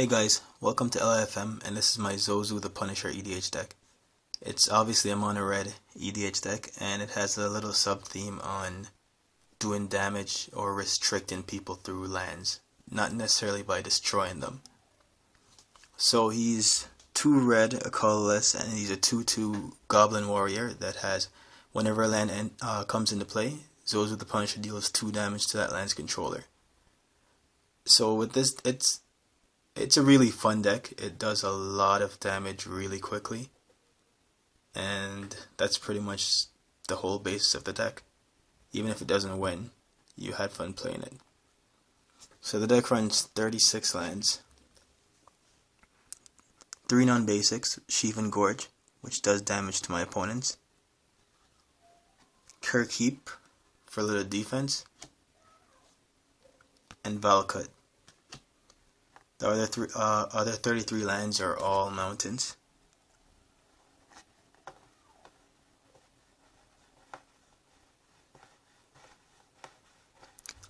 Hey guys, welcome to L.I.F.M, and this is my Zozu the Punisher EDH deck. It's obviously a mono red EDH deck, and it has a little sub theme on doing damage or restricting people through lands, not necessarily by destroying them. So he's 2 red, a colorless, and he's a 2/2 Goblin Warrior that has, whenever a land comes into play, Zozu the Punisher deals 2 damage to that land's controller. So with this, it's a really fun deck. It does a lot of damage really quickly, and that's pretty much the whole basis of the deck. Even if it doesn't win, you had fun playing it. So the deck runs 36 lands, 3 non-basics, Sheaf and Gorge, which does damage to my opponents, Kirkheap for a little defense, and Valcut. The other 33 lands are all mountains.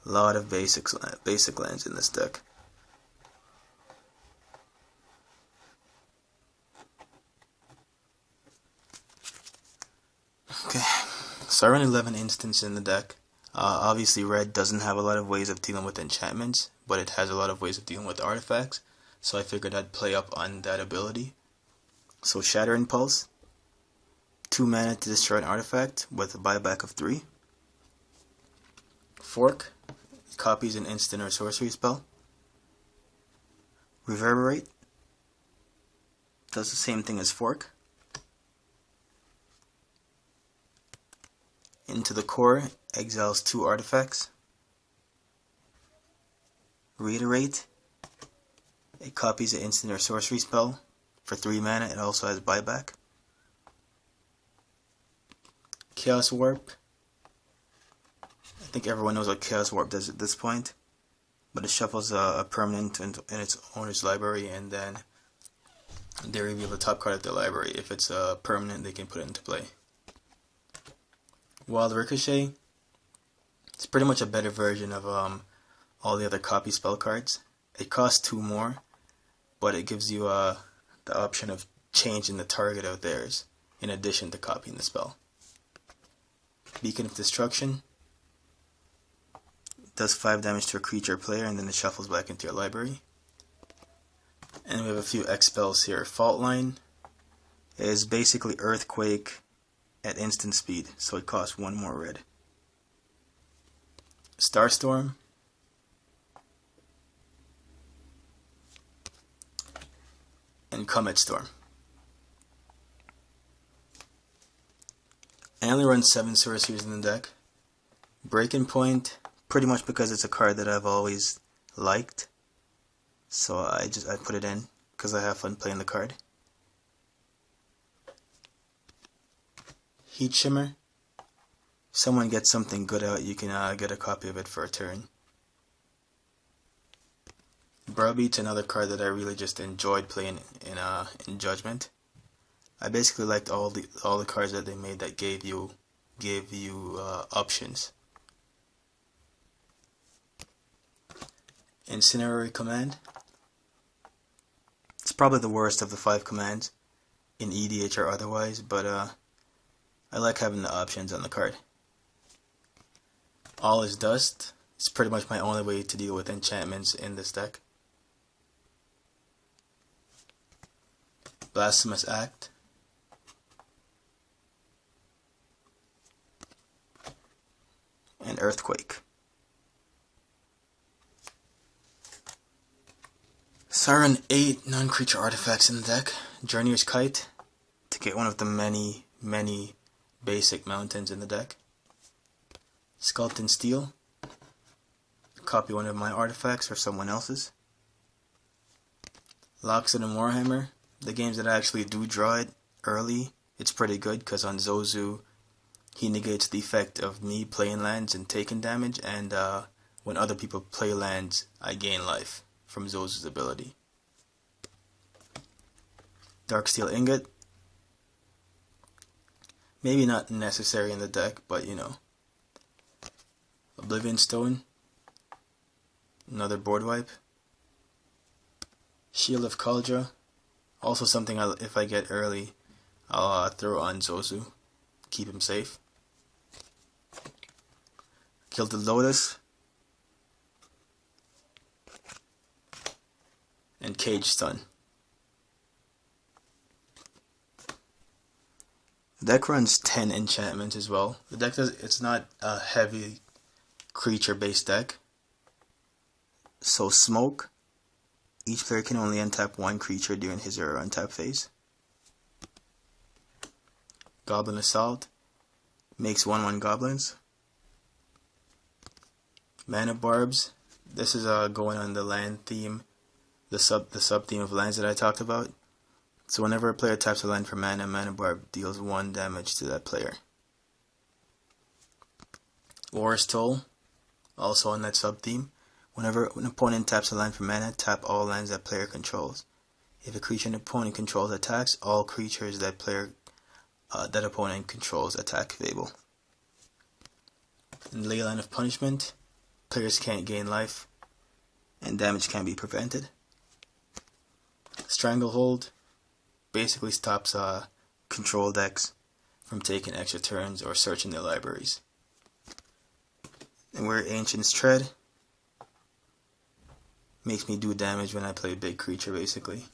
A lot of basic lands in this deck. Okay, so I run 11 instants in the deck. Obviously red doesn't have a lot of ways of dealing with enchantments, but it has a lot of ways of dealing with artifacts, so I figured I'd play up on that ability. So Shattering Pulse, 2 mana to destroy an artifact with a buyback of 3. Fork, copies an instant or sorcery spell. Reverberate, does the same thing as Fork. Into the Core, exiles 2 artifacts. Reiterate, it copies an instant or sorcery spell for 3 mana. It also has buyback. Chaos Warp, I think everyone knows what Chaos Warp does at this point, but it shuffles a permanent in its owner's library, and then they reveal the top card of their library. If it's a permanent, they can put it into play. Wild Ricochet, it's pretty much a better version of all the other copy spell cards. It costs 2 more, but it gives you the option of changing the target of theirs in addition to copying the spell. Beacon of Destruction, does 5 damage to a creature or player, and then it shuffles back into your library. And we have a few X spells here. Fault Line is basically Earthquake at instant speed, so it costs 1 more red. Starstorm, and Comet Storm. I only run 7 sorceries in the deck. Breaking Point, pretty much because it's a card that I've always liked, so I put it in because I have fun playing the card. Heat Shimmer, someone gets something good out, you can get a copy of it for a turn. Browbeat's another card that I really just enjoyed playing in Judgment. I basically liked all the cards that they made that gave you options. Incinerary Command, it's probably the worst of the 5 commands in EDH or otherwise, but I like having the options on the card. All is Dust, it's pretty much my only way to deal with enchantments in this deck. Blasphemous Act, and Earthquake. So I run 8 non-creature artifacts in the deck. Journeyer's Kite, to get one of the many basic mountains in the deck. Skeleton Steel, copy one of my artifacts or someone else's. Loxodon and Warhammer, the games that I actually do draw it early, it's pretty good because on Zozu he negates the effect of me playing lands and taking damage, and when other people play lands I gain life from Zozu's ability. Darksteel Ingot, maybe not necessary in the deck, but you know. Oblivion Stone, another board wipe. Shield of Kaldra, also something if I get early, I'll throw on Zozu, keep him safe. Gilded Lotus, and Cage Stun. The deck runs 10 enchantments as well. The deck it's not a heavy creature based deck. So Smoke, each player can only untap one creature during his or her untap phase. Goblin Assault makes 1/1 goblins. Mana Barbs, this is going on the land theme, the sub theme of lands that I talked about. So whenever a player taps a land for mana, Mana Barb deals 1 damage to that player. War's Toll, also on that sub theme. Whenever an opponent taps a land for mana, tap all lands that player controls. If a creature an opponent controls attacks, all creatures that opponent controls attack if able. In Leyline of Punishment, players can't gain life, and damage can be prevented. Stranglehold basically stops control decks from taking extra turns or searching their libraries. And where Ancient's Tread makes me do damage when I play big creature, basically.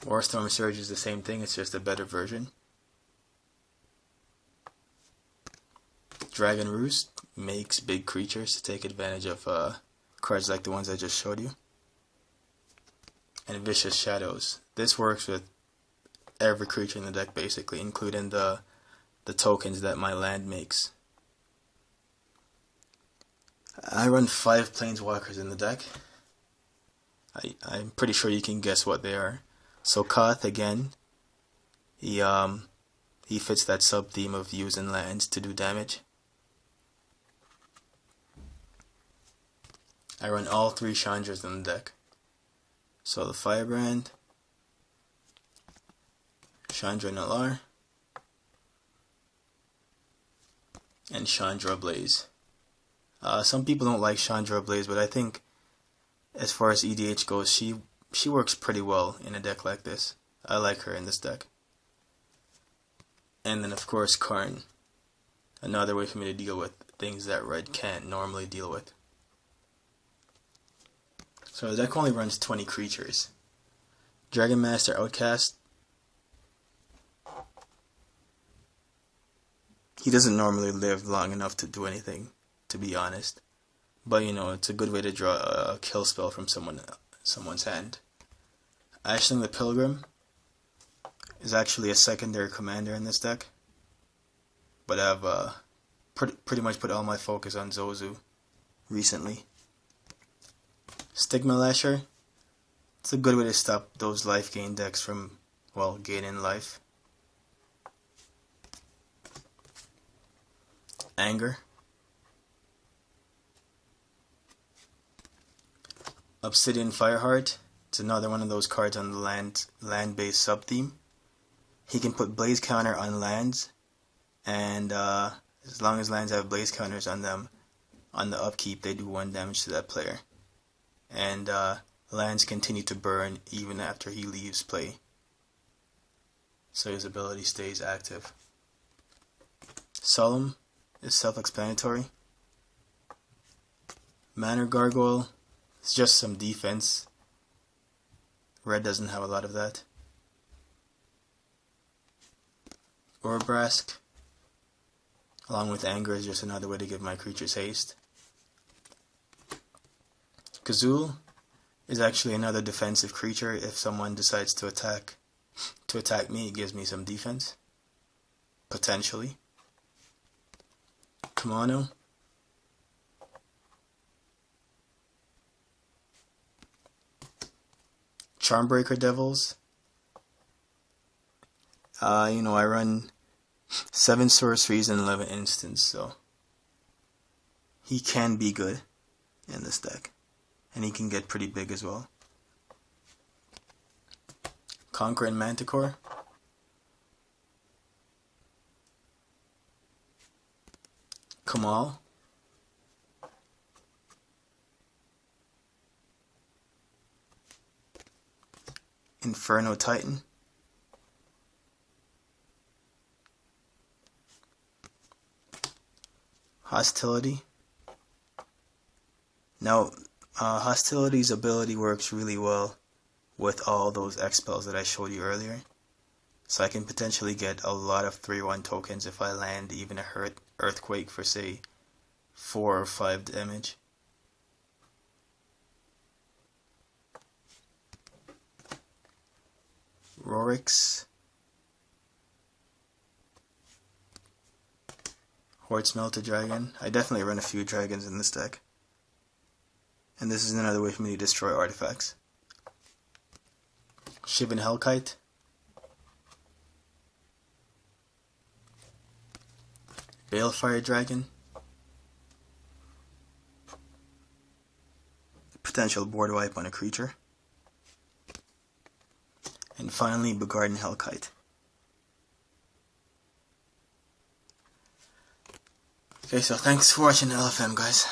Warstorm Surge is the same thing, it's just a better version. Dragon Roost makes big creatures to take advantage of cards like the ones I just showed you. And Vicious Shadows. This works with every creature in the deck basically, including the tokens that my land makes. I run 5 Planeswalkers in the deck. I'm pretty sure you can guess what they are. So Koth, again, he fits that sub-theme of using lands to do damage. I run all 3 Chandras in the deck. So the Firebrand, Chandra Nalar, and Chandra Blaze. Some people don't like Chandra Blaze, but I think as far as EDH goes, she works pretty well in a deck like this. I like her in this deck. And then of course Karn, another way for me to deal with things that red can't normally deal with. So the deck only runs 20 creatures. Dragon Master Outcast, he doesn't normally live long enough to do anything, to be honest. But you know, it's a good way to draw a kill spell from someone's hand. Ashling the Pilgrim is actually a secondary commander in this deck, but I've pretty much put all my focus on Zozu recently. Stigma Lasher, it's a good way to stop those life gain decks from, well, gaining life. Anger, Obsidian Fireheart, it's another one of those cards on the land-based sub-theme. He can put blaze counter on lands, and as long as lands have blaze counters on them, on the upkeep they do 1 damage to that player. And lands continue to burn even after he leaves play, so his ability stays active. Solemn is self-explanatory. Manor Gargoyle is just some defense. Red doesn't have a lot of that. Urabrask, along with Anger, is just another way to give my creatures haste. Kazul is actually another defensive creature. If someone decides to attack me, it gives me some defense, potentially. Kimono, Charmbreaker Devils. I run 7 sorceries and 11 instants, so he can be good in this deck. And he can get pretty big as well. Conquering Manticore. Kamal. Inferno Titan, Hostility. Now, Hostility's ability works really well with all those X spells that I showed you earlier. So I can potentially get a lot of 3/1 tokens if I land even a Earthquake for say 4 or 5 damage. Rorix, Horde Smelter Dragon. I definitely run a few dragons in this deck. And this is another way for me to destroy artifacts. Shivan Hellkite, Balefire Dragon, potential board wipe on a creature, and finally Begarden Hellkite. Okay, so thanks for watching L.I.F.M, guys.